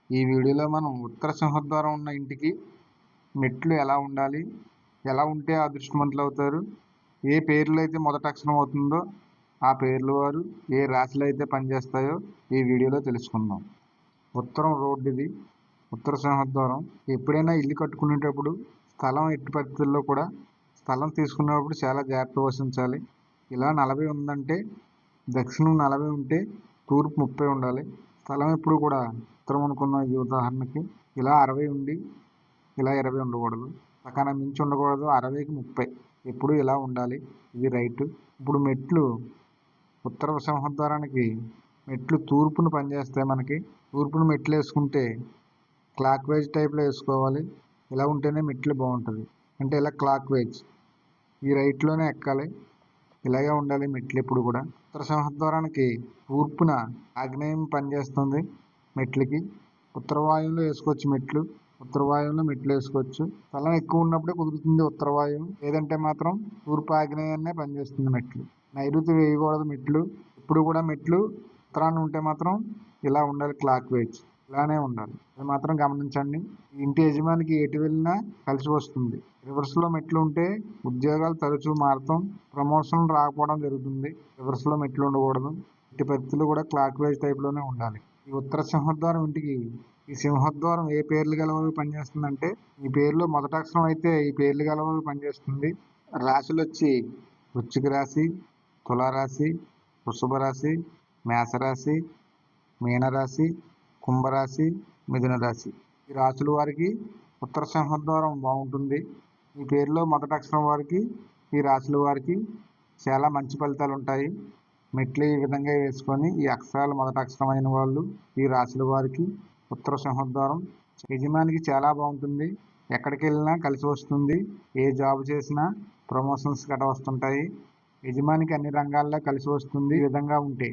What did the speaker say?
ఈ వీడియోలో మనం ఉత్తర సింహద్వారం ఉన్న ఇంటికి మెట్లు ఎలా ఉండాలి, ఎలా ఉంటే అదృష్టవంతులు అవుతారు, ఏ పేర్లు అయితే మొదటి అక్షరం అవుతుందో ఆ పేర్లు వారు ఏ రాశిలో అయితే పనిచేస్తాయో ఈ వీడియోలో తెలుసుకుందాం. ఉత్తరం రోడ్డు ఇది. ఉత్తర సింహద్వారం. ఎప్పుడైనా ఇల్లు కట్టుకునేటప్పుడు స్థలం ఎట్టి పరిస్థితుల్లో కూడా స్థలం తీసుకునేటప్పుడు చాలా జాగ్రత్త వహించాలి. ఇలా 40 ఉందంటే దక్షిణం 40 ఉంటే తూర్పు 30 ఉండాలి. స్థలం ఎప్పుడు కూడా ఉత్తరం అనుకున్న ఈ ఉదాహరణకి ఇలా 60 ఉండి ఇలా 20 ఉండకూడదు. పక్కన మించి ఉండకూడదు. 60కి 30 ఎప్పుడు ఇలా ఉండాలి. ఇది రైట్. ఇప్పుడు మెట్లు ఉత్తర సింహద్వారానికి మెట్లు తూర్పును పనిచేస్తాయి. మనకి తూర్పును మెట్లు వేసుకుంటే క్లాక్ వైజ్ టైప్లో వేసుకోవాలి. ఇలా ఉంటేనే మెట్లు బాగుంటుంది. అంటే ఇలా క్లాక్ వైజ్ ఈ రైట్లోనే ఎక్కాలి. ఇలాగే ఉండాలి మెట్లు ఎప్పుడు కూడా. ఉత్తర సింహద్వారానికి తూర్పున ఆగ్నేయం పనిచేస్తుంది మెట్లకి. ఉత్తర వాయువులో వేసుకోవచ్చు మెట్లు. ఉత్తర వాయువులో మెట్లు వేసుకోవచ్చు. స్థలం ఎక్కువ ఉన్నప్పుడే కుదురుతుంది ఉత్తర వాయువు. లేదంటే మాత్రం తూర్పు ఆగ్నేయాన్నే పనిచేస్తుంది మెట్లు. నైరుతి వేయకూడదు మెట్లు. ఇప్పుడు కూడా మెట్లు ఉత్తరాన్ని ఉంటే మాత్రం ఇలా ఉండాలి, క్లాక్ వైజ్ ఇలానే ఉండాలి. అది మాత్రం గమనించండి. ఇంటి యజమానికి ఎటు వెళ్ళినా కలిసి వస్తుంది. రివర్స్లో మెట్లు ఉంటే ఉద్యోగాలు తరచూ మారటం, ప్రమోషన్లు రాకపోవడం జరుగుతుంది. రివర్స్లో మెట్లు ఉండకూడదు. ఎట్టి పరిస్థితులు కూడా క్లాక్ వైజ్ టైప్లోనే ఉండాలి. ఈ ఉత్తర సింహద్వారం ఇంటికి ఈ సింహద్వారం ఏ పేర్లు గలవారు పనిచేస్తుందంటే ఈ పేరులో మొదటి అక్షరం అయితే ఈ పేర్లు గలవారు పనిచేస్తుంది. రాశులు వచ్చి వృశ్చిక రాశి, తులారాశి, వృషభ రాశి, మేషరాశి, మీనరాశి, కుంభరాశి, మిథున రాశి. ఈ రాశుల వారికి ఉత్తర సింహద్వారం బాగుంటుంది. ఈ పేరులో మొదటి అక్షరం వారికి ఈ రాశుల వారికి చాలా మంచి ఫలితాలు ఉంటాయి. మెట్లు ఈ విధంగా వేసుకొని ఈ అక్షరాలు మొదటి అక్షరమైన వాళ్ళు ఈ రాశుల వారికి ఉత్తర సింహద్వారం యజమానికి చాలా బాగుంటుంది. ఎక్కడికి వెళ్ళినా కలిసి వస్తుంది. ఏ జాబ్ చేసినా ప్రమోషన్స్ గట్రా వస్తుంటాయి. యజమానికి అన్ని రంగాల్లో కలిసి వస్తుంది ఈ విధంగా ఉంటే.